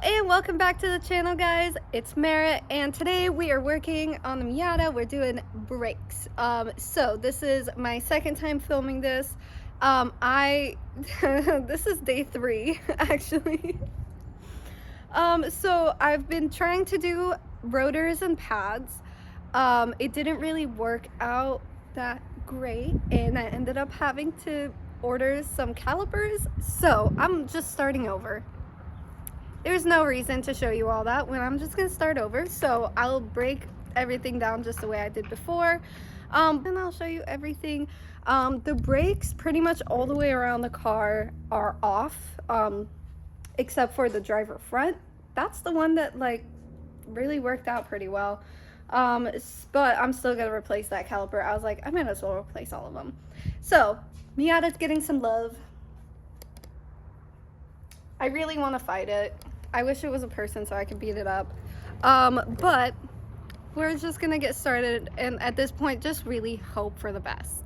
And welcome back to the channel, guys. It's Mara, and today we are working on the Miata. We're doing brakes. So this is my second time filming this. This is day 3 actually. So I've been trying to do rotors and pads. It didn't really work out that great, and I ended up having to order some calipers. So I'm just starting over. There's no reason to show you all that when I'm just gonna start over. So I'll break everything down just the way I did before, and I'll show you everything. The brakes pretty much all the way around the car are off, except for the driver front. That's the one that like really worked out pretty well. But I'm still gonna replace that caliper. I was like, I might as well replace all of them. So Miata's getting some love. I really want to fight it. I wish it was a person so I could beat it up. But we're just gonna get started, and at this point just really hope for the best.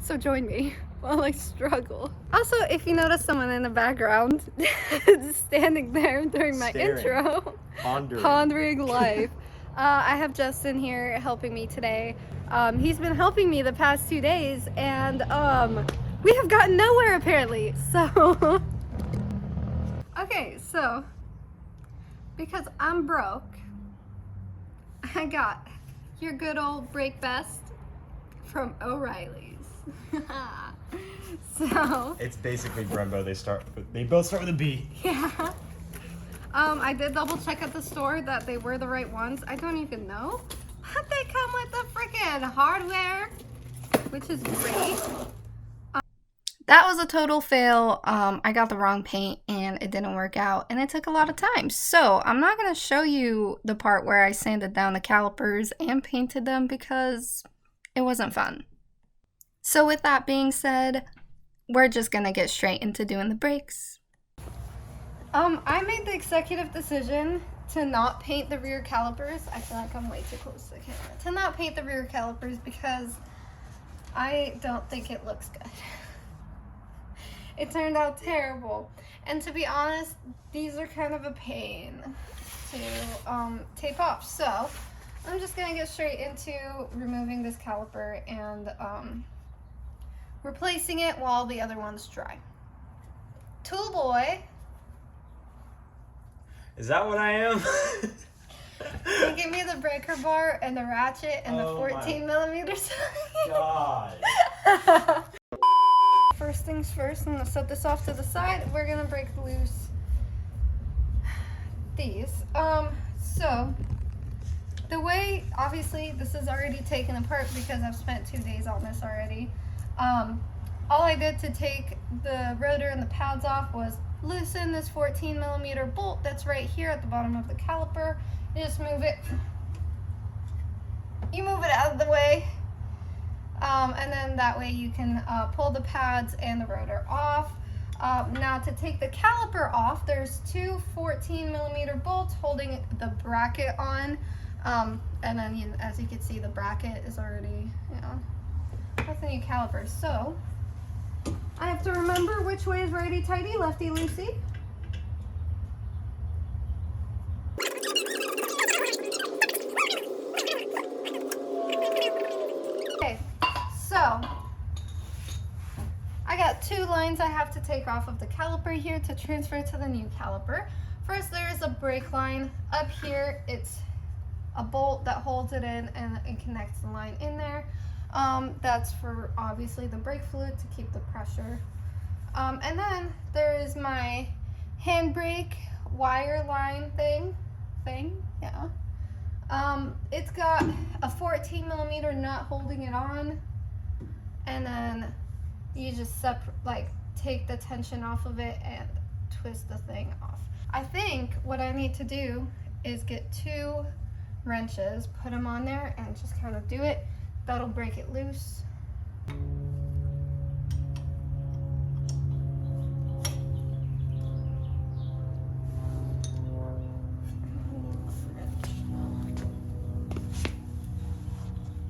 So join me while I struggle. Also, if you notice someone in the background standing there during my intro, pondering life, I have Justin here helping me today. He's been helping me the past 2 days, and we have gotten nowhere apparently. So okay, so because I'm broke, I got your good old brake vest from O'Reilly's. So it's basically Brembo. They both start with a B. Yeah. I did double check at the store that they were the right ones. I don't even know, but they come with the freaking hardware, which is great. That was a total fail. I got the wrong paint and it didn't work out, and it took a lot of time. So I'm not going to show you the part where I sanded down the calipers and painted them because it wasn't fun. So with that being said, we're just going to get straight into doing the brakes. I made the executive decision to not paint the rear calipers. I feel like I'm way too close to the camera. To not paint the rear calipers because I don't think it looks good. It turned out terrible, and to be honest, these are kind of a pain to tape off. So I'm just gonna get straight into removing this caliper and replacing it while the other ones dry. Tool boy. Is that what I am? They give me the breaker bar and the ratchet and the 14 millimeters. God. First things first, I'm gonna set this off to the side. We're gonna break loose these. So the way, obviously this is already taken apart because I've spent 2 days on this already. All I did to take the rotor and the pads off was loosen this 14 millimeter bolt that's right here at the bottom of the caliper. You just move it. You move it out of the way. And then that way you can pull the pads and the rotor off. Now to take the caliper off, there's two 14 millimeter bolts holding the bracket on. And then as you can see, the bracket is already, that's a new caliper. So I have to remember which way is righty-tighty, lefty-loosey. So, I got 2 lines I have to take off of the caliper here to transfer to the new caliper. First, there is a brake line. Up here, it's a bolt that holds it in and it connects the line in there. That's for, obviously, the brake fluid to keep the pressure. And then there is my handbrake wire line thing, yeah. It's got a 14 millimeter nut holding it on. And then you just take the tension off of it and twist the thing off. I think what I need to do is get 2 wrenches, put them on there, and just kind of do it. That'll break it loose.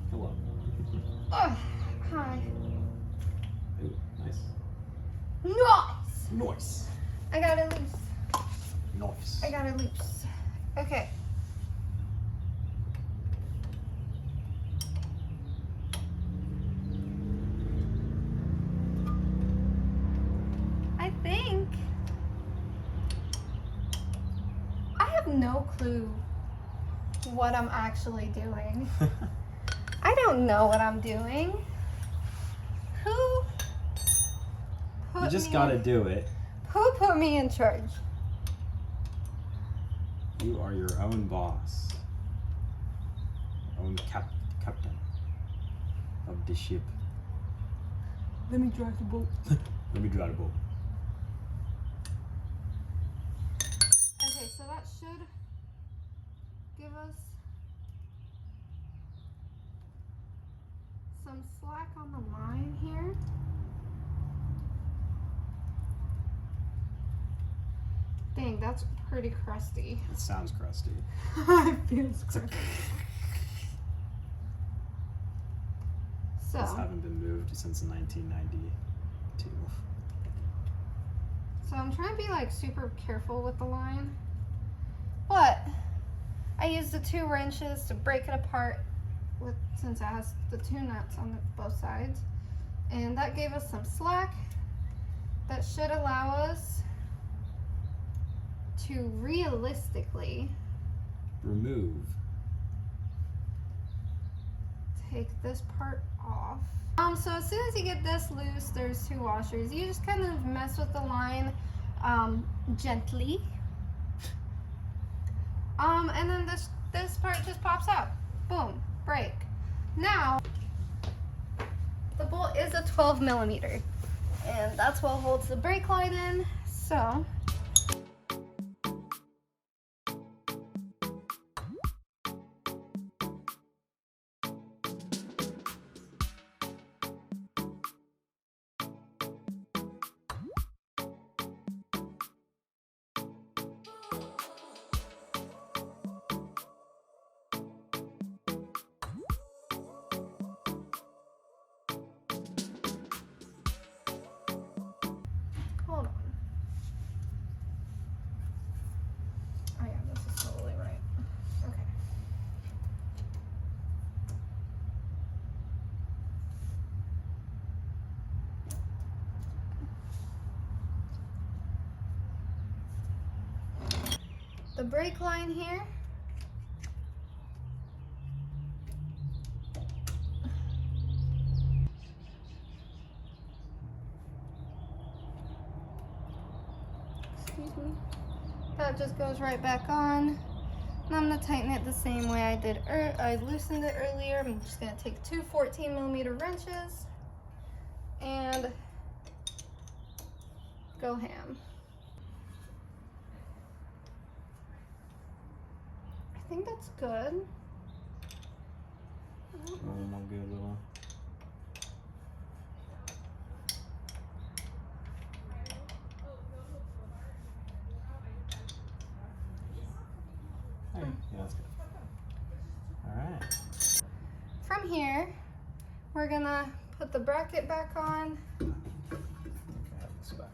Hello. Oh, hi. Ooh, nice. Nice! Nice. I got it loose. Nice. Okay. I think I have no clue what I'm actually doing. I don't know what I'm doing. Who put You just me gotta do it. Who put me in charge? You are your own boss. Own captain of the ship. Let me drive the boat. Let me drive the boat. Okay, so that should give us some slack on the line here. Dang, that's pretty crusty. It sounds crusty. It feels crusty. These So, haven't been moved since 1992. I'm trying to be like super careful with the line, but I used the 2 wrenches to break it apart since it has the 2 nuts on both sides, and that gave us some slack that should allow us to realistically Remove. take this part off. So as soon as you get this loose, there's 2 washers. You just kind of mess with the line gently. And then this part just pops out. Boom, break. Now, the bolt is a 12 millimeter, and that's what holds the brake line in. So, hold on. Oh yeah, this is totally right. Okay. The brake line here. Excuse me. That just goes right back on. And I'm gonna tighten it the same way I did. I loosened it earlier. I'm just gonna take 2 14 millimeter wrenches and go ham. I think that's good. One more good little. Hey, yeah, that's good. Alright. From here, we're gonna put the bracket back on. I think I have the specs.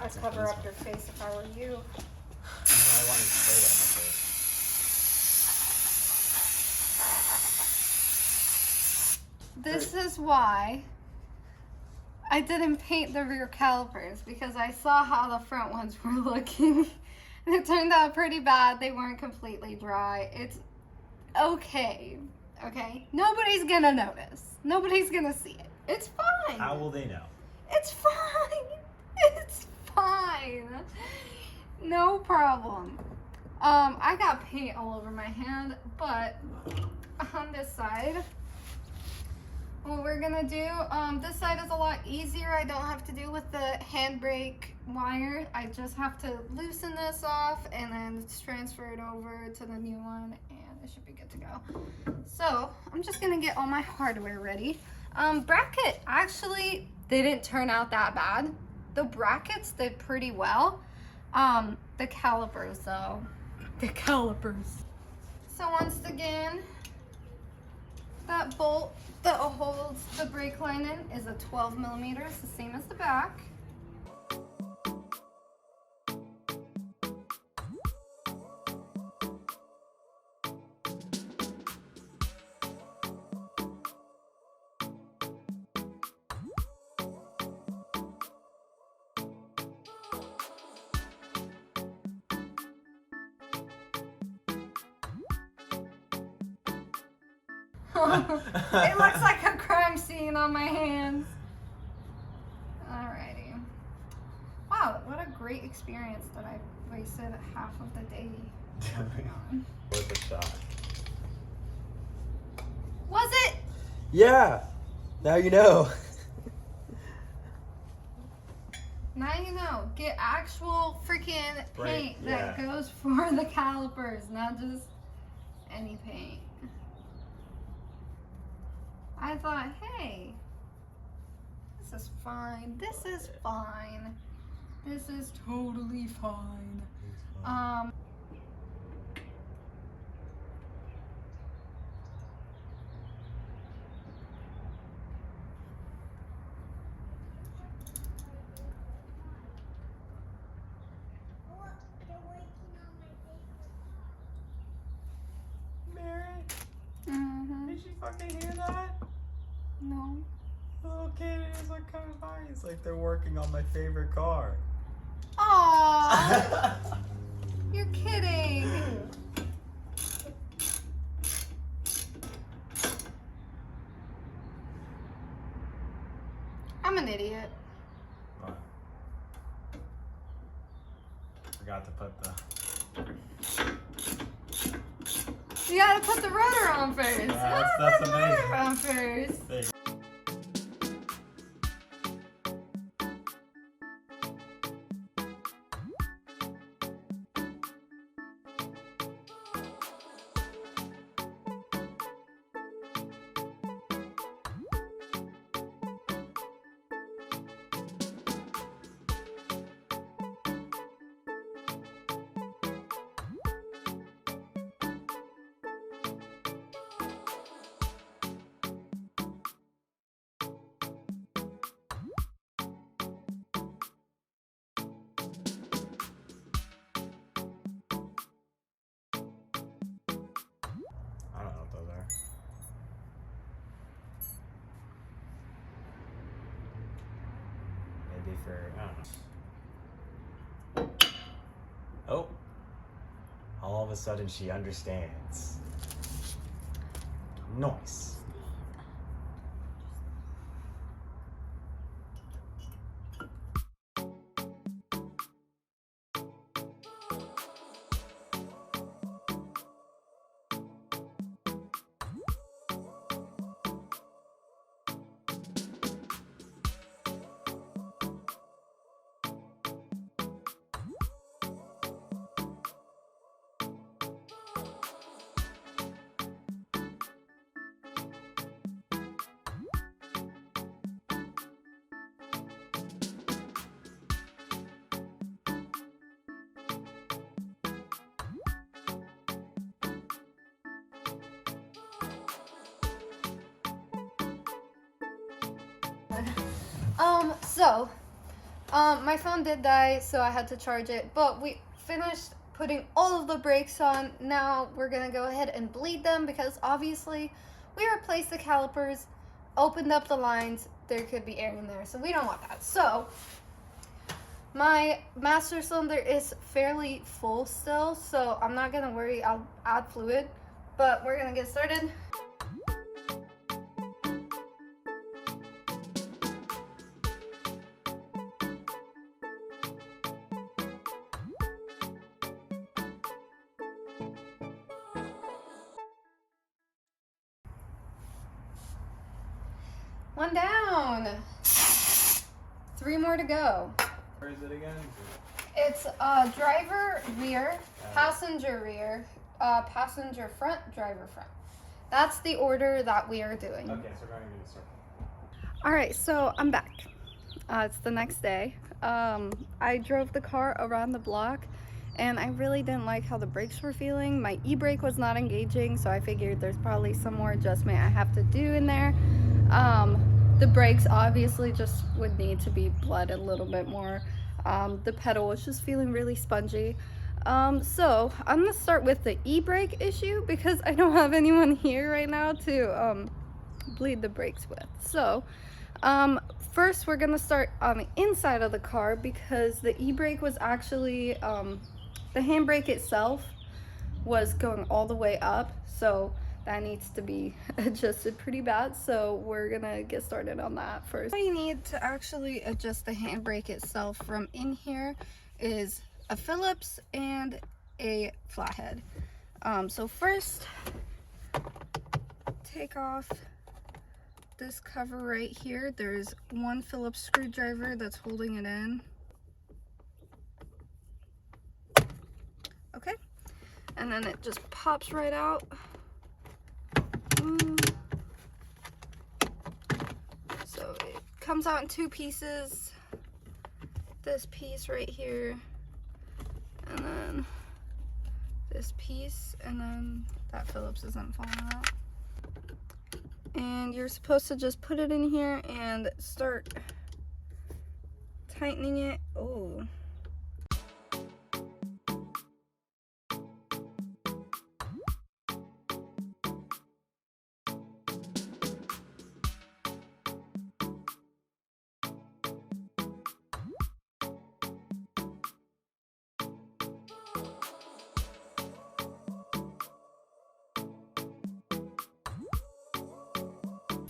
I'd cover up your face if I were you. I wanted to spray that on my face. This is why I didn't paint the rear calipers, because I saw how the front ones were looking. And it turned out pretty bad. They weren't completely dry. It's okay. Okay? Nobody's gonna notice. Nobody's gonna see it. It's fine. How will they know? It's fine. It's fine. No problem. I got paint all over my hand, but on this side, what we're gonna do, this side is a lot easier. I don't have to deal with the handbrake wire. I just have to loosen this off and then transfer it over to the new one, and it should be good to go. So I'm just gonna get all my hardware ready. Bracket actually didn't turn out that bad. The brackets did pretty well. The calipers though. The calipers. So once again, that bolt that holds the brake line in is a 12 millimeters, the same as the back. It looks like a crime scene on my hands. Alrighty. Wow, what a great experience that I wasted half of the day working on. Worth a shot. Was it? Yeah. Now you know. Now you know. Get actual freaking paint Right, that yeah. goes for the calipers, not just any paint. I thought, hey, this is fine. This is fine. This is totally fine. Mary, Mm-hmm. did you fucking hear that? No. The little kid is like coming by. He's like, they're working on my favorite car. Aww. You're kidding. I'm an idiot. What? Forgot to put the. You gotta put the rotor on first. Yeah, Put that's the rotor amazing. on first. There. I don't know what those are. Maybe for, I don't know. Oh. All of a sudden she understands. Nice. My phone did die, so I had to charge it, but we finished putting all of the brakes on. Now we're gonna go ahead and bleed them, because obviously we replaced the calipers opened up the lines, there could be air in there, so we don't want that. So my master cylinder is fairly full still, so I'm not gonna worry. I'll add fluid, but we're gonna get started. One down. 3 more to go. Where is it again? It's driver rear, passenger rear, passenger front, driver front. That's the order that we are doing. Okay, so we're going to circle. All right, so I'm back. It's the next day. I drove the car around the block and I really didn't like how the brakes were feeling. My e-brake was not engaging, so I figured there's probably some more adjustment I have to do in there. The brakes obviously just would need to be bled a little bit more. The pedal was just feeling really spongy. So I'm gonna start with the e-brake issue because I don't have anyone here right now to bleed the brakes with. So first we're gonna start on the inside of the car because the e-brake was actually the handbrake itself was going all the way up, so that needs to be adjusted pretty bad. So we're gonna get started on that first. What you need to actually adjust the handbrake itself from in here is a Phillips and a flathead. So first, take off this cover right here. There's one Phillips screwdriver that's holding it in. Okay, and then it just pops right out. So it comes out in 2 pieces. This piece right here, and then this piece, and then that Phillips isn't falling out. And you're supposed to just put it in here and start tightening it. Oh.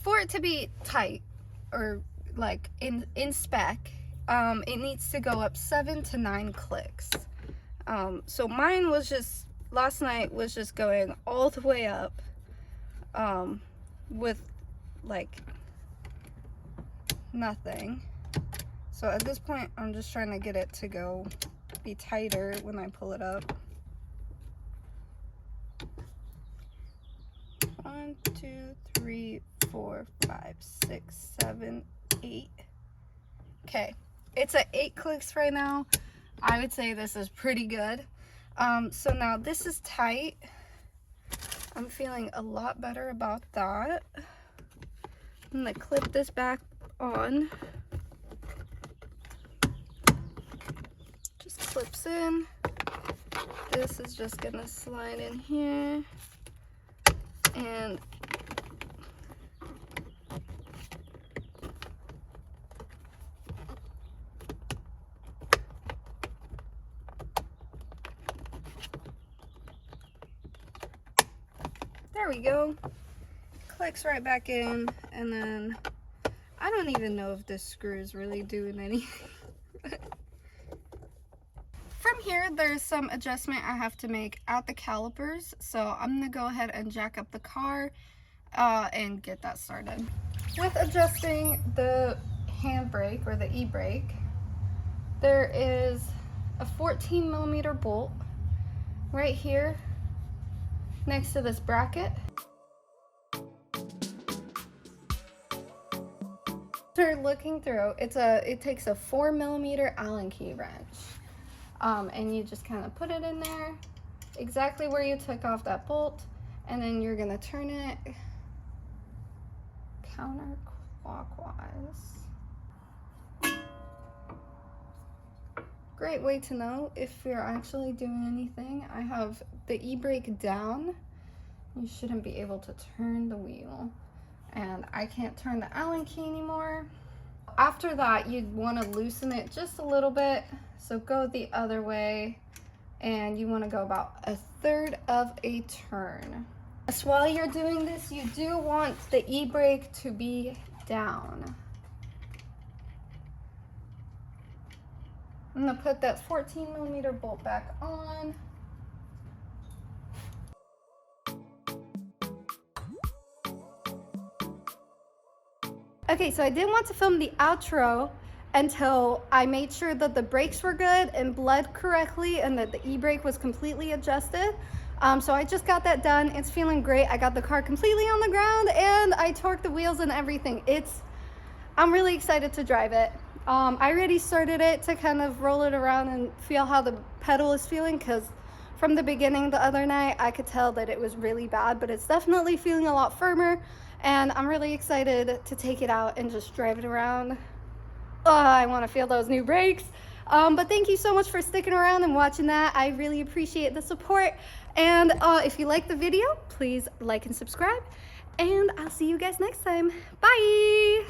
For it to be tight, or like in spec, it needs to go up 7 to 9 clicks. So mine was just, last night was just going all the way up with like nothing. So at this point I'm just trying to get it to go be tighter when I pull it up. 1, 2, 3, 4, 5, 6, 7, 8. Okay, it's at 8 clicks right now. I would say this is pretty good. So now this is tight. I'm feeling a lot better about that. I'm gonna clip this back on. Just clips in. This is just gonna slide in here. And there we go. Clicks right back in, and then I don't even know if this screw is really doing anything. From here, there's some adjustment I have to make at the calipers, so I'm gonna go ahead and jack up the car and get that started. With adjusting the handbrake or the e-brake, there is a 14mm bolt right here next to this bracket. After looking through, it takes a 4mm Allen key wrench. And you just kind of put it in there exactly where you took off that bolt, and then you're gonna turn it counterclockwise. Great way to know if you're actually doing anything. I have the e-brake down. You shouldn't be able to turn the wheel. and I can't turn the Allen key anymore. After that, you'd want to loosen it just a little bit. So go the other way, and you want to go about 1/3 of a turn. So while you're doing this, you do want the e-brake to be down. I'm gonna put that 14mm bolt back on. Okay, so I didn't want to film the outro until I made sure that the brakes were good and bled correctly and that the e-brake was completely adjusted. So I just got that done. It's feeling great. I got the car completely on the ground and I torqued the wheels and everything. I'm really excited to drive it. I already started it to kind of roll it around and feel how the pedal is feeling, because from the beginning the other night I could tell that it was really bad, but it's definitely feeling a lot firmer, and I'm really excited to take it out and just drive it around. Oh, I want to feel those new brakes. But thank you so much for sticking around and watching that. I really appreciate the support, and if you like the video, please like and subscribe, and I'll see you guys next time. Bye.